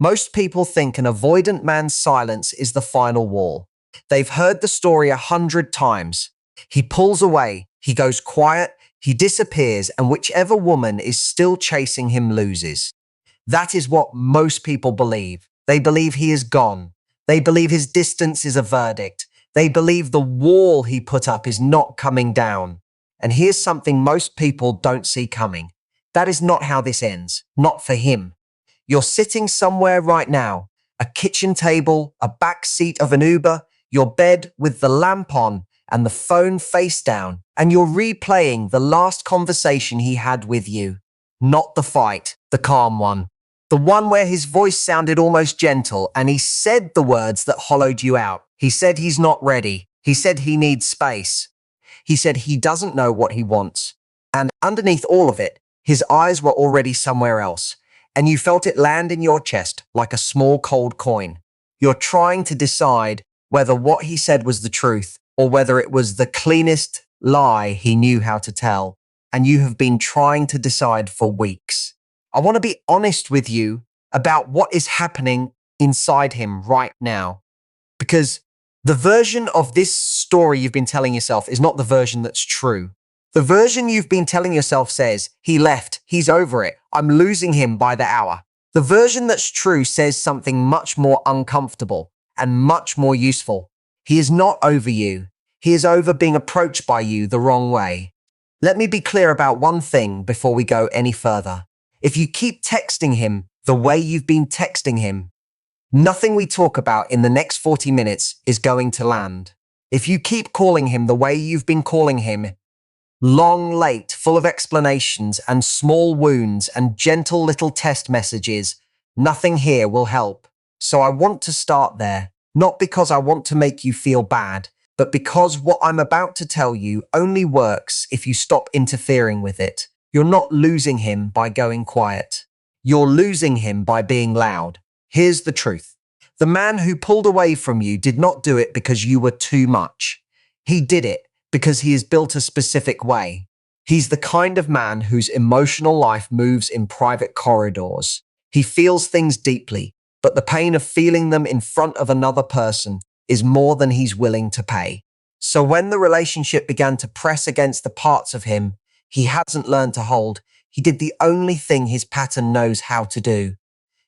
Most people think an avoidant man's silence is the final wall. They've heard the story 100 times. He pulls away, he goes quiet, he disappears, and whichever woman is still chasing him loses. That is what most people believe. They believe he is gone. They believe his distance is a verdict. They believe the wall he put up is not coming down. And here's something most people don't see coming. That is not how this ends. Not for him. You're sitting somewhere right now, a kitchen table, a back seat of an Uber, your bed with the lamp on and the phone face down, and you're replaying the last conversation he had with you. Not the fight, the calm one. The one where his voice sounded almost gentle and he said the words that hollowed you out. He said he's not ready. He said he needs space. He said he doesn't know what he wants. And underneath all of it, his eyes were already somewhere else. And you felt it land in your chest like a small cold coin. You're trying to decide whether what he said was the truth or whether it was the cleanest lie he knew how to tell. And you have been trying to decide for weeks. I want to be honest with you about what is happening inside him right now. Because the version of this story you've been telling yourself is not the version that's true. The version you've been telling yourself says, he left, he's over it, I'm losing him by the hour. The version that's true says something much more uncomfortable and much more useful. He is not over you. He is over being approached by you the wrong way. Let me be clear about one thing before we go any further. If you keep texting him the way you've been texting him, nothing we talk about in the next 40 minutes is going to land. If you keep calling him the way you've been calling him, long, late, full of explanations and small wounds and gentle little test messages, nothing here will help. So I want to start there, not because I want to make you feel bad, but because what I'm about to tell you only works if you stop interfering with it. You're not losing him by going quiet. You're losing him by being loud. Here's the truth. The man who pulled away from you did not do it because you were too much. He did it because he is built a specific way. He's the kind of man whose emotional life moves in private corridors. He feels things deeply, but the pain of feeling them in front of another person is more than he's willing to pay. So when the relationship began to press against the parts of him he hasn't learned to hold, he did the only thing his pattern knows how to do.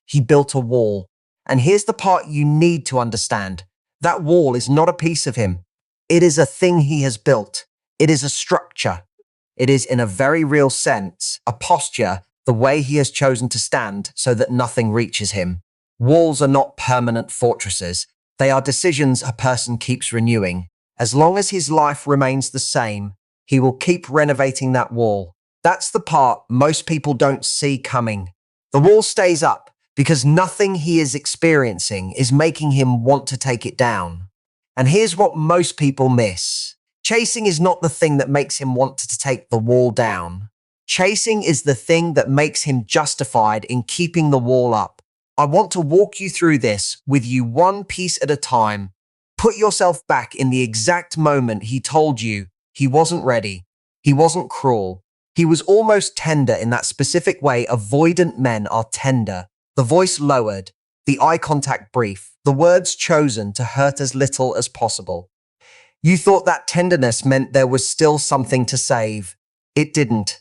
He built a wall. And here's the part you need to understand. That wall is not a piece of him. It is a thing he has built. It is a structure. It is, in a very real sense, a posture, the way he has chosen to stand so that nothing reaches him. Walls are not permanent fortresses. They are decisions a person keeps renewing. As long as his life remains the same, he will keep renovating that wall. That's the part most people don't see coming. The wall stays up because nothing he is experiencing is making him want to take it down. And here's what most people miss. Chasing is not the thing that makes him want to take the wall down. Chasing is the thing that makes him justified in keeping the wall up. I want to walk you through this with you one piece at a time. Put yourself back in the exact moment he told you he wasn't ready. He wasn't cruel. He was almost tender in that specific way avoidant men are tender. The voice lowered, the eye contact brief, the words chosen to hurt as little as possible. You thought that tenderness meant there was still something to save. It didn't.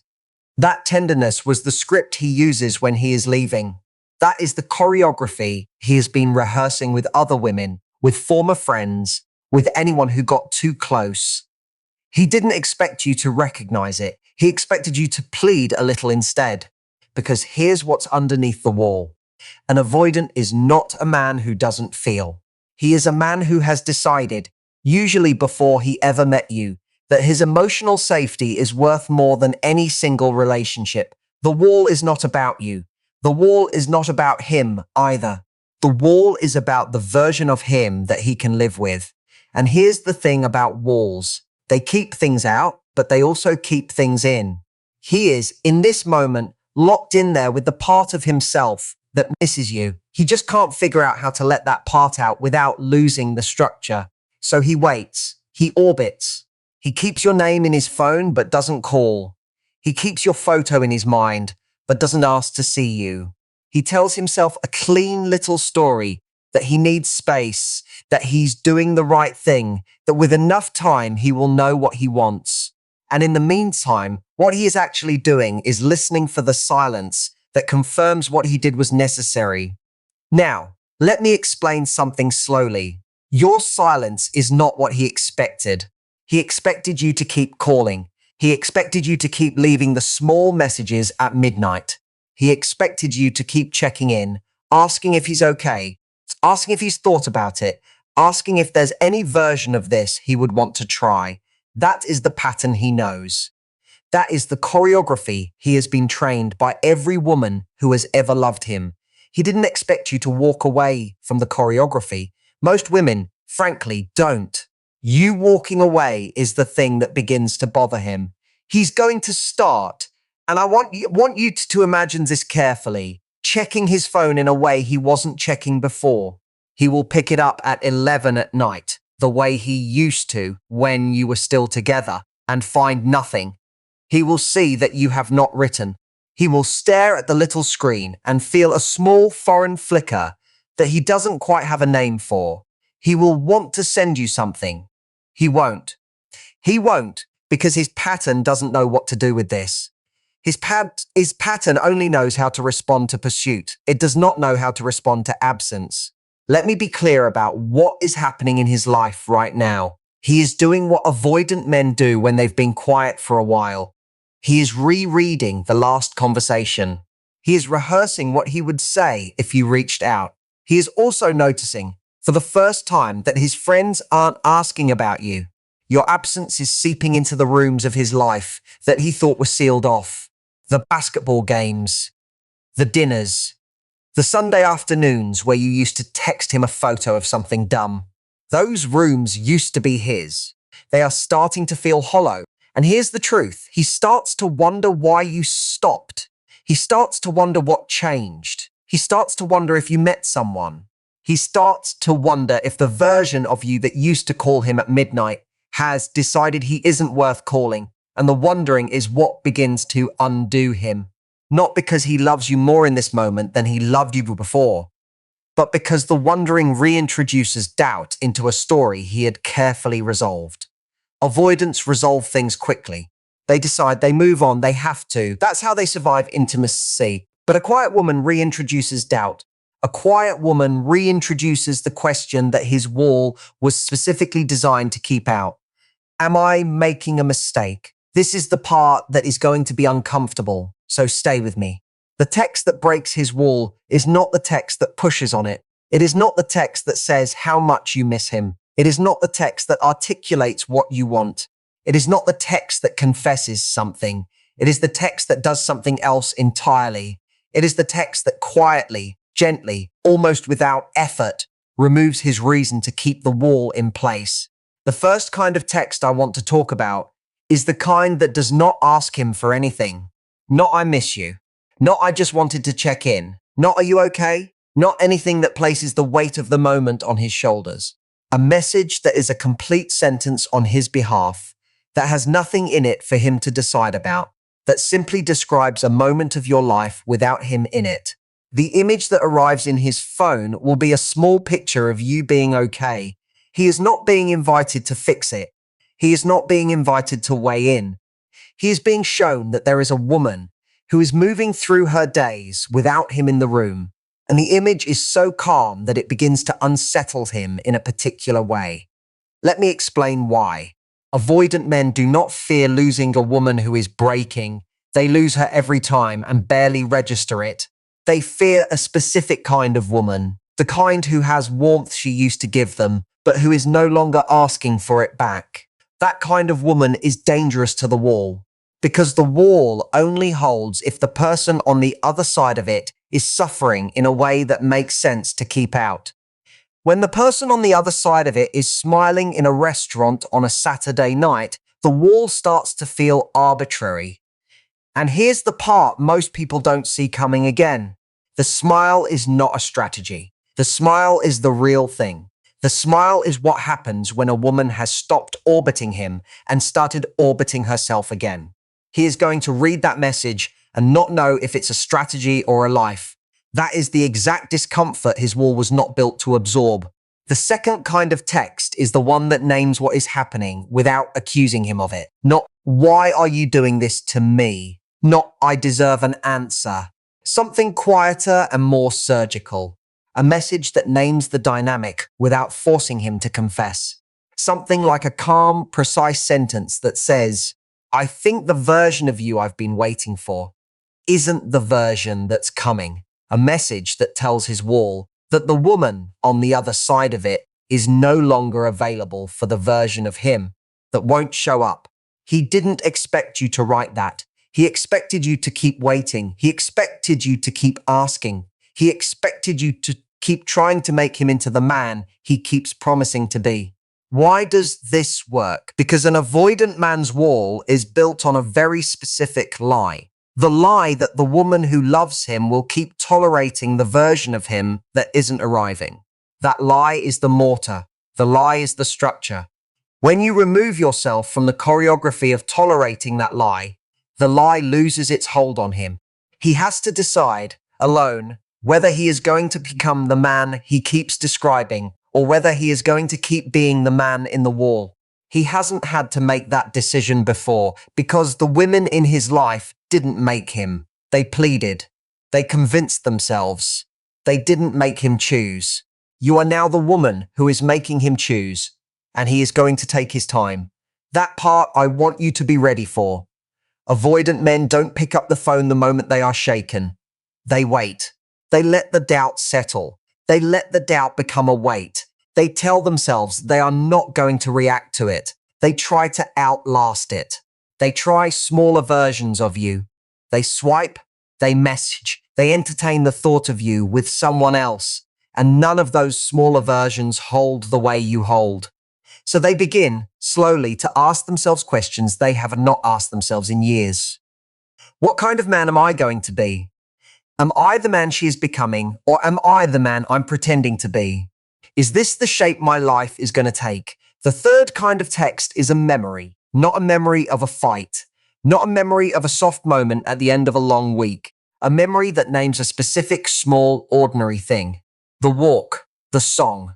That tenderness was the script he uses when he is leaving. That is the choreography he has been rehearsing with other women, with former friends, with anyone who got too close. He didn't expect you to recognize it. He expected you to plead a little instead. Because here's what's underneath the wall. An avoidant is not a man who doesn't feel. He is a man who has decided, usually before he ever met you, that his emotional safety is worth more than any single relationship. The wall is not about you. The wall is not about him either. The wall is about the version of him that he can live with. And here's the thing about walls. They keep things out, but they also keep things in. He is, in this moment, locked in there with the part of himself that misses you. He just can't figure out how to let that part out without losing the structure. So he waits. He orbits. He keeps your name in his phone, but doesn't call. He keeps your photo in his mind, but doesn't ask to see you. He tells himself a clean little story that he needs space, that he's doing the right thing, that with enough time he will know what he wants. And in the meantime, what he is actually doing is listening for the silence that confirms what he did was necessary. Now, let me explain something slowly. Your silence is not what he expected. He expected you to keep calling. He expected you to keep leaving the small messages at midnight. He expected you to keep checking in, asking if he's okay, asking if he's thought about it, asking if there's any version of this he would want to try. That is the pattern he knows. That is the choreography he has been trained by every woman who has ever loved him. He didn't expect you to walk away from the choreography. Most women, frankly, don't. You walking away is the thing that begins to bother him. He's going to start, and I want you to imagine this carefully, checking his phone in a way he wasn't checking before. He will pick it up at 11 at night, the way he used to when you were still together, and find nothing. He will see that you have not written. He will stare at the little screen and feel a small foreign flicker that he doesn't quite have a name for. He will want to send you something. He won't. He won't because his pattern doesn't know what to do with this. His pattern only knows how to respond to pursuit. It does not know how to respond to absence. Let me be clear about what is happening in his life right now. He is doing what avoidant men do when they've been quiet for a while. He is rereading the last conversation. He is rehearsing what he would say if you reached out. He is also noticing, for the first time, that his friends aren't asking about you. Your absence is seeping into the rooms of his life that he thought were sealed off. The basketball games, the dinners, the Sunday afternoons where you used to text him a photo of something dumb. Those rooms used to be his. They are starting to feel hollow. And here's the truth. He starts to wonder why you stopped. He starts to wonder what changed. He starts to wonder if you met someone. He starts to wonder if the version of you that used to call him at midnight has decided he isn't worth calling. And the wondering is what begins to undo him. Not because he loves you more in this moment than he loved you before, but because the wondering reintroduces doubt into a story he had carefully resolved. Avoidants resolve things quickly. They decide, they move on, they have to. That's how they survive intimacy. But a quiet woman reintroduces doubt. A quiet woman reintroduces the question that his wall was specifically designed to keep out. Am I making a mistake? This is the part that is going to be uncomfortable, so stay with me. The text that breaks his wall is not the text that pushes on it. It is not the text that says how much you miss him. It is not the text that articulates what you want. It is not the text that confesses something. It is the text that does something else entirely. It is the text that quietly, gently, almost without effort, removes his reason to keep the wall in place. The first kind of text I want to talk about is the kind that does not ask him for anything. Not "I miss you." Not "I just wanted to check in." Not "Are you okay?" Not anything that places the weight of the moment on his shoulders. A message that is a complete sentence on his behalf, that has nothing in it for him to decide about, that simply describes a moment of your life without him in it. The image that arrives in his phone will be a small picture of you being okay. He is not being invited to fix it. He is not being invited to weigh in. He is being shown that there is a woman who is moving through her days without him in the room. And the image is so calm that it begins to unsettle him in a particular way. Let me explain why. Avoidant men do not fear losing a woman who is breaking. They lose her every time and barely register it. They fear a specific kind of woman, the kind who has warmth she used to give them, but who is no longer asking for it back. That kind of woman is dangerous to the wall, because the wall only holds if the person on the other side of it is suffering in a way that makes sense to keep out. When the person on the other side of it is smiling in a restaurant on a Saturday night, the wall starts to feel arbitrary. And here's the part most people don't see coming again. The smile is not a strategy. The smile is the real thing. The smile is what happens when a woman has stopped orbiting him and started orbiting herself again. He is going to read that message and not know if it's a strategy or a life. That is the exact discomfort his wall was not built to absorb. The second kind of text is the one that names what is happening without accusing him of it. Not, why are you doing this to me? Not, I deserve an answer. Something quieter and more surgical. A message that names the dynamic without forcing him to confess. Something like a calm, precise sentence that says, I think the version of you I've been waiting for isn't the version that's coming. A message that tells his wall that the woman on the other side of it is no longer available for the version of him that won't show up. He didn't expect you to write that. He expected you to keep waiting. He expected you to keep asking. He expected you to keep trying to make him into the man he keeps promising to be. Why does this work? Because an avoidant man's wall is built on a very specific lie. The lie that the woman who loves him will keep tolerating the version of him that isn't arriving. That lie is the mortar. The lie is the structure. When you remove yourself from the choreography of tolerating that lie, the lie loses its hold on him. He has to decide, alone, whether he is going to become the man he keeps describing or whether he is going to keep being the man in the wall. He hasn't had to make that decision before because the women in his life didn't make him. They pleaded. They convinced themselves. They didn't make him choose. You are now the woman who is making him choose, and he is going to take his time. That part I want you to be ready for. Avoidant men don't pick up the phone the moment they are shaken. They wait. They let the doubt settle. They let the doubt become a weight. They tell themselves they are not going to react to it. They try to outlast it. They try smaller versions of you. They swipe, they message, they entertain the thought of you with someone else, and none of those smaller versions hold the way you hold. So they begin, slowly, to ask themselves questions they have not asked themselves in years. What kind of man am I going to be? Am I the man she is becoming, or am I the man I'm pretending to be? Is this the shape my life is going to take? The third kind of text is a memory, not a memory of a fight, not a memory of a soft moment at the end of a long week, a memory that names a specific, small, ordinary thing. The walk, the song,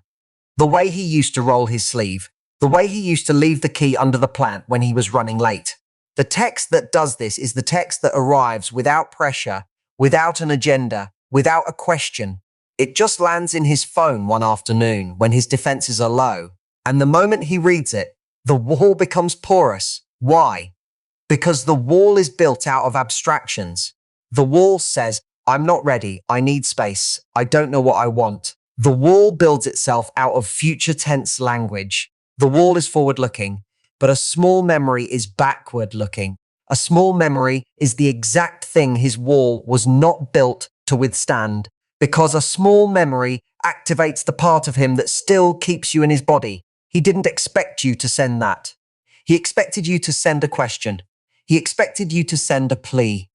the way he used to roll his sleeve, the way he used to leave the key under the plant when he was running late. The text that does this is the text that arrives without pressure, without an agenda, without a question. It just lands in his phone one afternoon when his defenses are low. And the moment he reads it, the wall becomes porous. Why? Because the wall is built out of abstractions. The wall says, I'm not ready. I need space. I don't know what I want. The wall builds itself out of future tense language. The wall is forward looking, but a small memory is backward looking. A small memory is the exact thing his wall was not built to withstand, because a small memory activates the part of him that still keeps you in his body. He didn't expect you to send that. He expected you to send a question. He expected you to send a plea.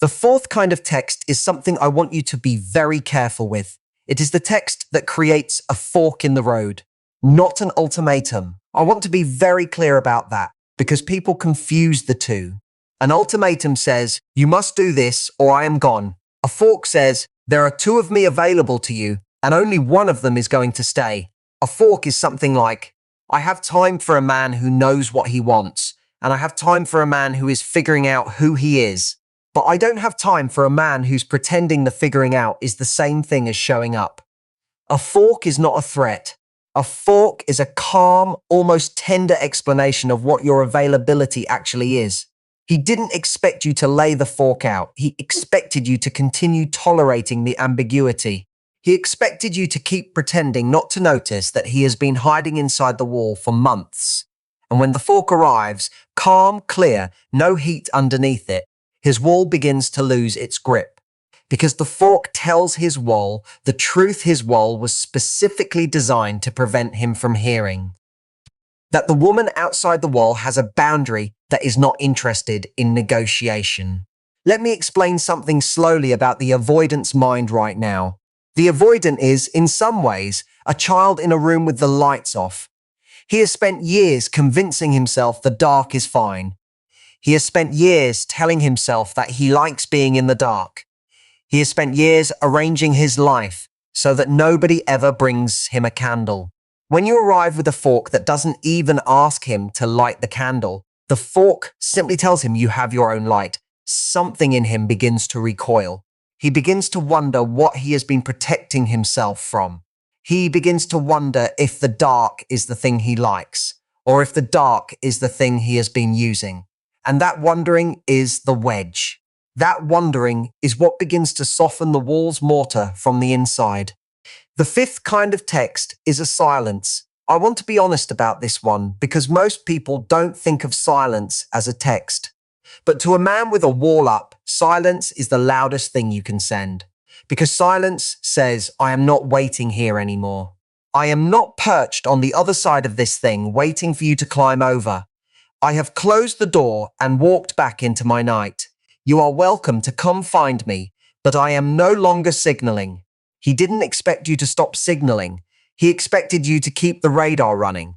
The fourth kind of text is something I want you to be very careful with. It is the text that creates a fork in the road, not an ultimatum. I want to be very clear about that because people confuse the two. An ultimatum says, you must do this or I am gone. A fork says, there are two of me available to you and only one of them is going to stay. A fork is something like, I have time for a man who knows what he wants, and I have time for a man who is figuring out who he is. But I don't have time for a man who's pretending the figuring out is the same thing as showing up. A fork is not a threat. A fork is a calm, almost tender explanation of what your availability actually is. He didn't expect you to lay the fork out. He expected you to continue tolerating the ambiguity. He expected you to keep pretending not to notice that he has been hiding inside the wall for months. And when the fork arrives, calm, clear, no heat underneath it, his wall begins to lose its grip. Because the fork tells his wall the truth his wall was specifically designed to prevent him from hearing. That the woman outside the wall has a boundary that is not interested in negotiation. Let me explain something slowly about the avoidance mind right now. The avoidant is, in some ways, a child in a room with the lights off. He has spent years convincing himself the dark is fine. He has spent years telling himself that he likes being in the dark. He has spent years arranging his life so that nobody ever brings him a candle. When you arrive with a fork that doesn't even ask him to light the candle, the fork simply tells him you have your own light. Something in him begins to recoil. He begins to wonder what he has been protecting himself from. He begins to wonder if the dark is the thing he likes, or if the dark is the thing he has been using. And that wondering is the wedge. That wondering is what begins to soften the wall's mortar from the inside. The fifth kind of text is a silence. I want to be honest about this one because most people don't think of silence as a text. But to a man with a wall up, silence is the loudest thing you can send. Because silence says, I am not waiting here anymore. I am not perched on the other side of this thing waiting for you to climb over. I have closed the door and walked back into my night. You are welcome to come find me, but I am no longer signaling. He didn't expect you to stop signaling. He expected you to keep the radar running.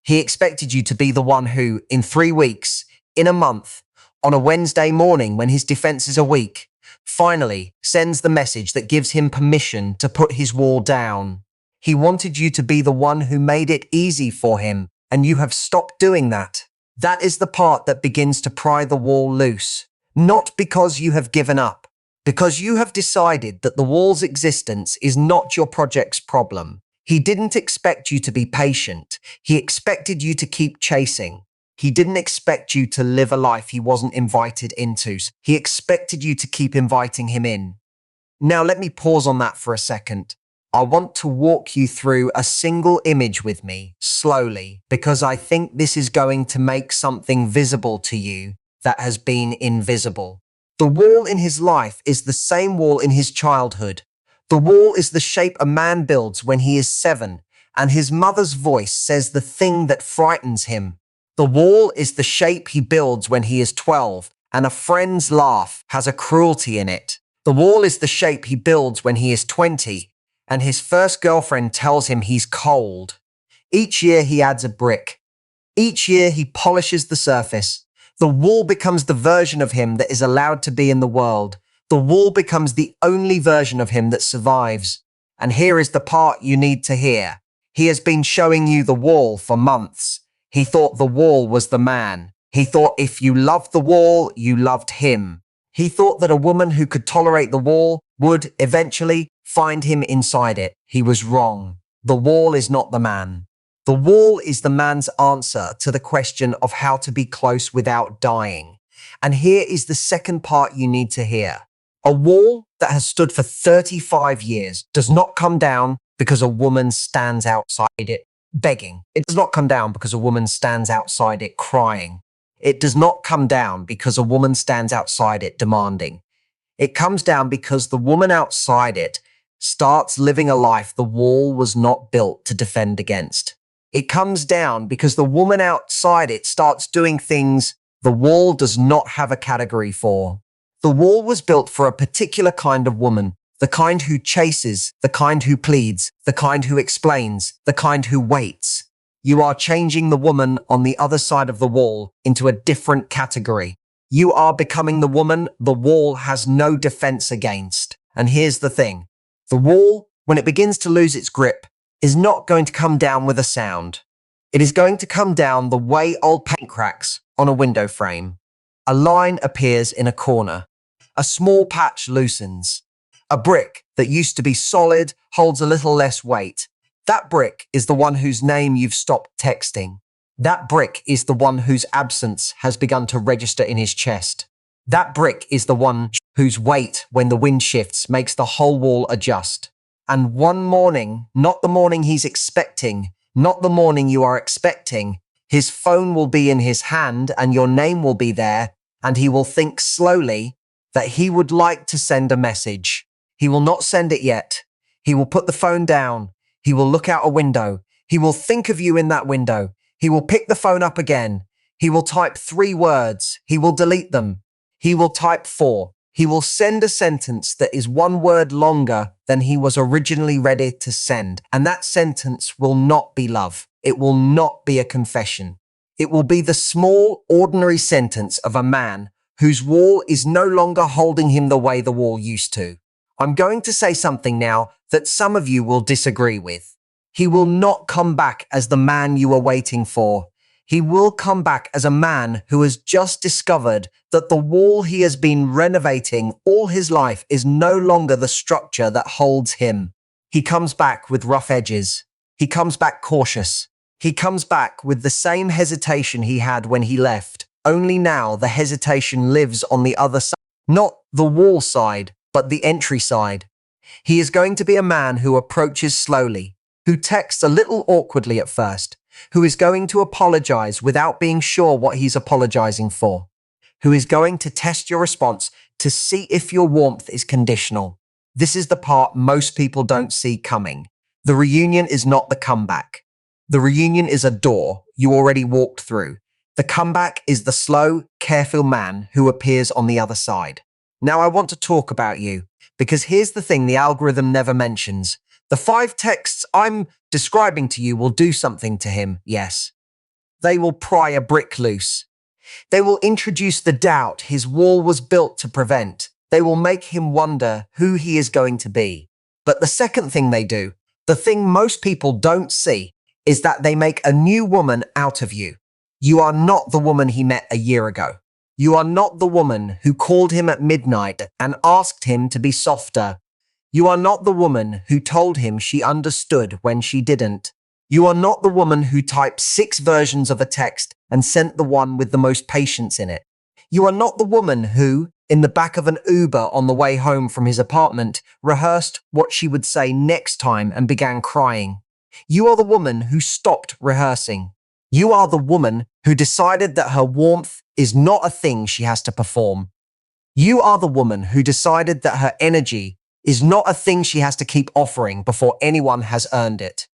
He expected you to be the one who, in 3 weeks, in a month, on a Wednesday morning when his defenses are weak, finally sends the message that gives him permission to put his wall down. He wanted you to be the one who made it easy for him, and you have stopped doing that. That is the part that begins to pry the wall loose. Not because you have given up, because you have decided that the wall's existence is not your project's problem. He didn't expect you to be patient. He expected you to keep chasing. He didn't expect you to live a life he wasn't invited into. He expected you to keep inviting him in. Now let me pause on that for a second. I want to walk you through a single image with me, slowly, because I think this is going to make something visible to you that has been invisible. The wall in his life is the same wall in his childhood. The wall is the shape a man builds when he is 7, and his mother's voice says the thing that frightens him. The wall is the shape he builds when he is 12, and a friend's laugh has a cruelty in it. The wall is the shape he builds when he is 20, and his first girlfriend tells him he's cold. Each year he adds a brick. Each year he polishes the surface. The wall becomes the version of him that is allowed to be in the world. The wall becomes the only version of him that survives. And here is the part you need to hear. He has been showing you the wall for months. He thought the wall was the man. He thought if you loved the wall, you loved him. He thought that a woman who could tolerate the wall would eventually find him inside it. He was wrong. The wall is not the man. The wall is the man's answer to the question of how to be close without dying. And here is the second part you need to hear. A wall that has stood for 35 years does not come down because a woman stands outside it begging. It does not come down because a woman stands outside it crying. It does not come down because a woman stands outside it demanding. It comes down because the woman outside it starts living a life the wall was not built to defend against. It comes down because the woman outside it starts doing things the wall does not have a category for. The wall was built for a particular kind of woman, the kind who chases, the kind who pleads, the kind who explains, the kind who waits. You are changing the woman on the other side of the wall into a different category. You are becoming the woman the wall has no defense against. And here's the thing. The wall, when it begins to lose its grip, is not going to come down with a sound. It is going to come down the way old paint cracks on a window frame. A line appears in a corner. A small patch loosens. A brick that used to be solid holds a little less weight. That brick is the one whose name you've stopped texting. That brick is the one whose absence has begun to register in his chest. That brick is the one whose weight, when the wind shifts, makes the whole wall adjust. And one morning, not the morning he's expecting, not the morning you are expecting, his phone will be in his hand and your name will be there, and he will think slowly that he would like to send a message. He will not send it yet. He will put the phone down. He will look out a window. He will think of you in that window. He will pick the phone up again. He will type 3 words. He will delete them. He will type 4. He will send a sentence that is 1 word longer than he was originally ready to send. And that sentence will not be love. It will not be a confession. It will be the small, ordinary sentence of a man whose wall is no longer holding him the way the wall used to. I'm going to say something now that some of you will disagree with. He will not come back as the man you are waiting for. He will come back as a man who has just discovered that the wall he has been renovating all his life is no longer the structure that holds him. He comes back with rough edges. He comes back cautious. He comes back with the same hesitation he had when he left. Only now the hesitation lives on the other side. Not the wall side, but the entry side. He is going to be a man who approaches slowly, who texts a little awkwardly at first, who is going to apologize without being sure what he's apologizing for, who is going to test your response to see if your warmth is conditional. This is the part most people don't see coming. The reunion is not the comeback. The reunion is a door you already walked through. The comeback is the slow, careful man who appears on the other side. Now I want to talk about you, because here's the thing the algorithm never mentions. The 5 texts I'm describing to you will do something to him, yes. They will pry a brick loose. They will introduce the doubt his wall was built to prevent. They will make him wonder who he is going to be. But the second thing they do, the thing most people don't see, is that they make a new woman out of you. You are not the woman he met a year ago. You are not the woman who called him at midnight and asked him to be softer. You are not the woman who told him she understood when she didn't. You are not the woman who typed 6 versions of a text and sent the one with the most patience in it. You are not the woman who, in the back of an Uber on the way home from his apartment, rehearsed what she would say next time and began crying. You are the woman who stopped rehearsing. You are the woman who decided that her warmth is not a thing she has to perform. You are the woman who decided that her energy is not a thing she has to keep offering before anyone has earned it.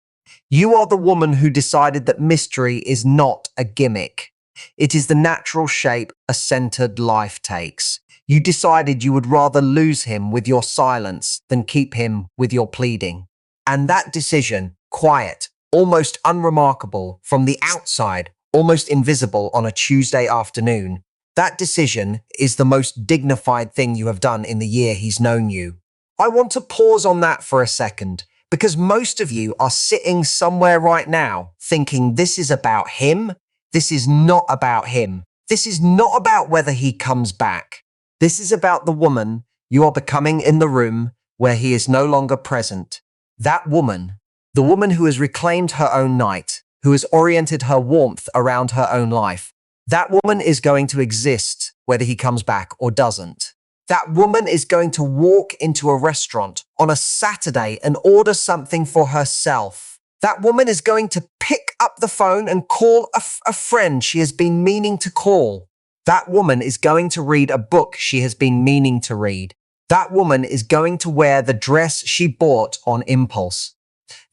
You are the woman who decided that mystery is not a gimmick. It is the natural shape a centered life takes. You decided you would rather lose him with your silence than keep him with your pleading. And that decision, quiet, almost unremarkable from the outside, almost invisible on a Tuesday afternoon, that decision is the most dignified thing you have done in the year he's known you. I want to pause on that for a second, because most of you are sitting somewhere right now thinking this is about him. This is not about him. This is not about whether he comes back. This is about the woman you are becoming in the room where he is no longer present. That woman, the woman who has reclaimed her own night, who has oriented her warmth around her own life. That woman is going to exist whether he comes back or doesn't. That woman is going to walk into a restaurant on a Saturday and order something for herself. That woman is going to pick up the phone and call a friend she has been meaning to call. That woman is going to read a book she has been meaning to read. That woman is going to wear the dress she bought on impulse.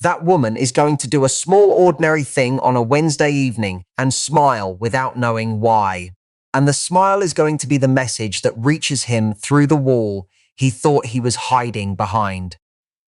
That woman is going to do a small ordinary thing on a Wednesday evening and smile without knowing why. And the smile is going to be the message that reaches him through the wall he thought he was hiding behind.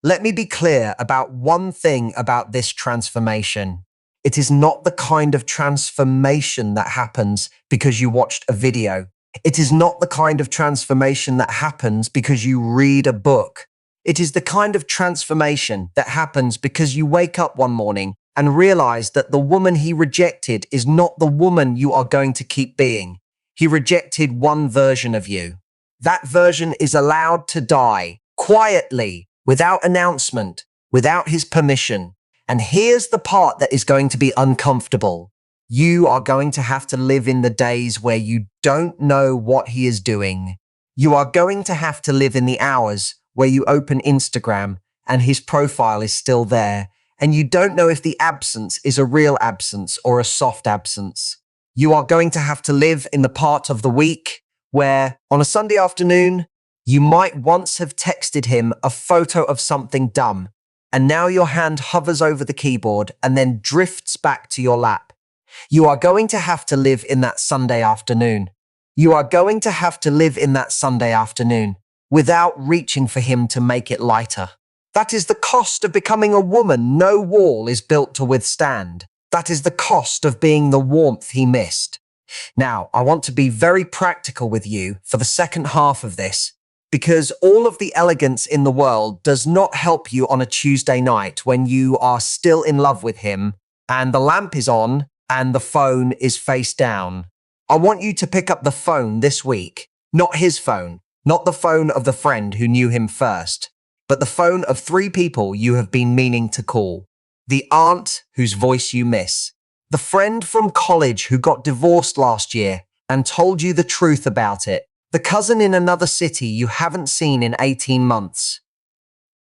Let me be clear about one thing about this transformation. It is not the kind of transformation that happens because you watched a video. It is not the kind of transformation that happens because you read a book. It is the kind of transformation that happens because you wake up one morning and realize that the woman he rejected is not the woman you are going to keep being. He rejected one version of you. That version is allowed to die quietly, without announcement, without his permission. And here's the part that is going to be uncomfortable. You are going to have to live in the days where you don't know what he is doing. You are going to have to live in the hours where you open Instagram and his profile is still there, and you don't know if the absence is a real absence or a soft absence. You are going to have to live in the part of the week where, on a Sunday afternoon, you might once have texted him a photo of something dumb, and now your hand hovers over the keyboard and then drifts back to your lap. You are going to have to live in that Sunday afternoon. You are going to have to live in that Sunday afternoon without reaching for him to make it lighter. That is the cost of becoming a woman no wall is built to withstand. That is the cost of being the warmth he missed. Now, I want to be very practical with you for the second half of this, because all of the elegance in the world does not help you on a Tuesday night when you are still in love with him and the lamp is on and the phone is face down. I want you to pick up the phone this week, not his phone, not the phone of the friend who knew him first, but the phone of 3 people you have been meaning to call. The aunt whose voice you miss, the friend from college who got divorced last year and told you the truth about it, the cousin in another city you haven't seen in 18 months.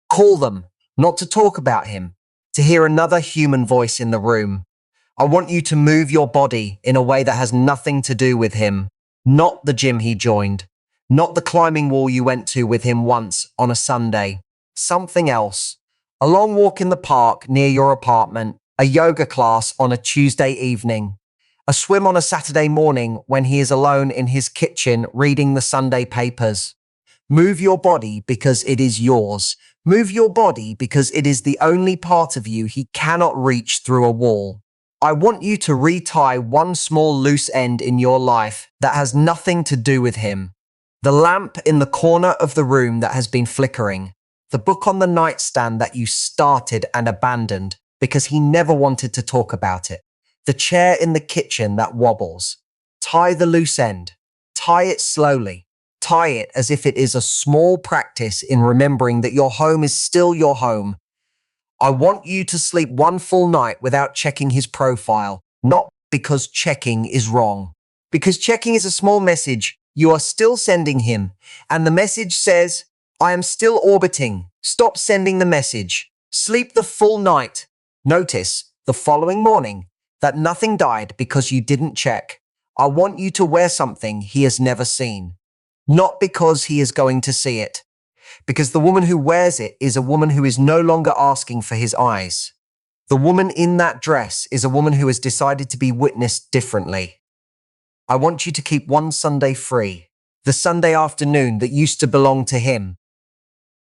Call them, not to talk about him, to hear another human voice in the room. I want you to move your body in a way that has nothing to do with him, not the gym he joined, not the climbing wall you went to with him once on a Sunday. Something else. A long walk in the park near your apartment, a yoga class on a Tuesday evening, a swim on a Saturday morning when he is alone in his kitchen reading the Sunday papers. Move your body because it is yours. Move your body because it is the only part of you he cannot reach through a wall. I want you to retie one small loose end in your life that has nothing to do with him. The lamp in the corner of the room that has been flickering. The book on the nightstand that you started and abandoned because he never wanted to talk about it. The chair in the kitchen that wobbles. Tie the loose end. Tie it slowly. Tie it as if it is a small practice in remembering that your home is still your home. I want you to sleep one full night without checking his profile, not because checking is wrong. Because checking is a small message you are still sending him, and the message says, I am still orbiting. Stop sending the message. Sleep the full night. Notice, the following morning, that nothing died because you didn't check. I want you to wear something he has never seen. Not because he is going to see it. Because the woman who wears it is a woman who is no longer asking for his eyes. The woman in that dress is a woman who has decided to be witnessed differently. I want you to keep one Sunday free, the Sunday afternoon that used to belong to him.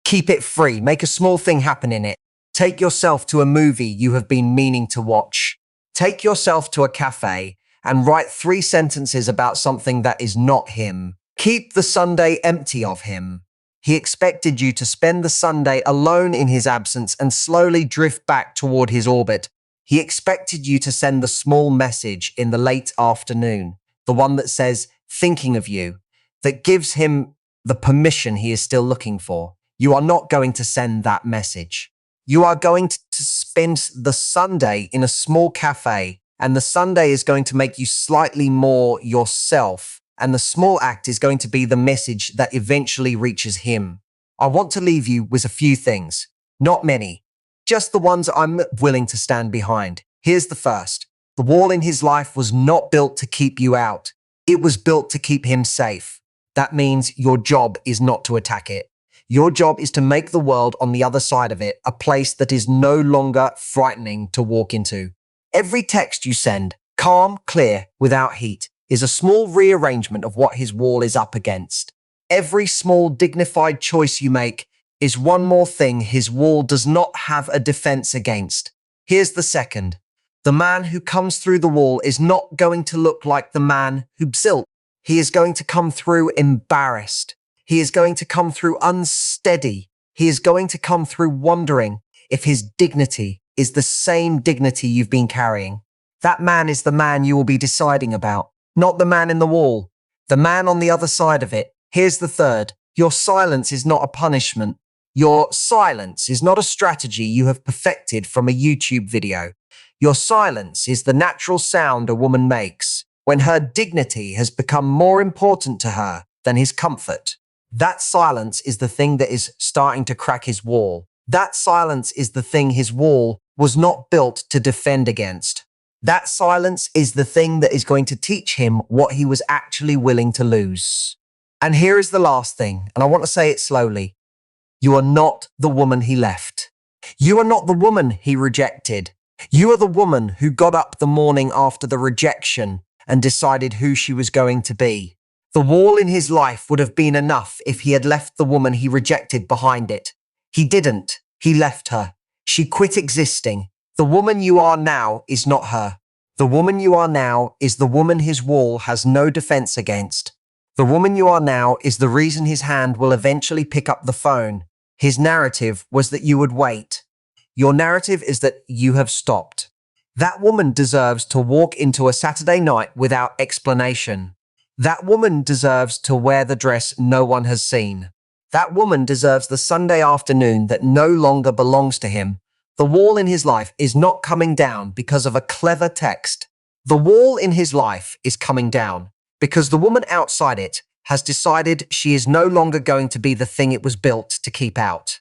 Keep it free, make a small thing happen in it. Take yourself to a movie you have been meaning to watch. Take yourself to a cafe and write 3 sentences about something that is not him. Keep the Sunday empty of him. He expected you to spend the Sunday alone in his absence and slowly drift back toward his orbit. He expected you to send the small message in the late afternoon, the one that says, thinking of you, that gives him the permission he is still looking for. You are not going to send that message. You are going to spend the Sunday in a small cafe, and the Sunday is going to make you slightly more yourself. And the small act is going to be the message that eventually reaches him. I want to leave you with a few things. Not many. Just the ones I'm willing to stand behind. Here's the first. The wall in his life was not built to keep you out. It was built to keep him safe. That means your job is not to attack it. Your job is to make the world on the other side of it a place that is no longer frightening to walk into. Every text you send, calm, clear, without heat, is a small rearrangement of what his wall is up against. Every small dignified choice you make is one more thing his wall does not have a defense against. Here's the second. The man who comes through the wall is not going to look like the man who built. He is going to come through embarrassed. He is going to come through unsteady. He is going to come through wondering if his dignity is the same dignity you've been carrying. That man is the man you will be deciding about. Not the man in the wall, the man on the other side of it. Here's the third. Your silence is not a punishment. Your silence is not a strategy you have perfected from a YouTube video. Your silence is the natural sound a woman makes when her dignity has become more important to her than his comfort. That silence is the thing that is starting to crack his wall. That silence is the thing his wall was not built to defend against. That silence is the thing that is going to teach him what he was actually willing to lose. And here is the last thing, and I want to say it slowly. You are not the woman he left. You are not the woman he rejected. You are the woman who got up the morning after the rejection and decided who she was going to be. The wall in his life would have been enough if he had left the woman he rejected behind it. He didn't. He left her. She quit existing. The woman you are now is not her. The woman you are now is the woman his wall has no defense against. The woman you are now is the reason his hand will eventually pick up the phone. His narrative was that you would wait. Your narrative is that you have stopped. That woman deserves to walk into a Saturday night without explanation. That woman deserves to wear the dress no one has seen. That woman deserves the Sunday afternoon that no longer belongs to him. The wall in his life is not coming down because of a clever text. The wall in his life is coming down because the woman outside it has decided she is no longer going to be the thing it was built to keep out.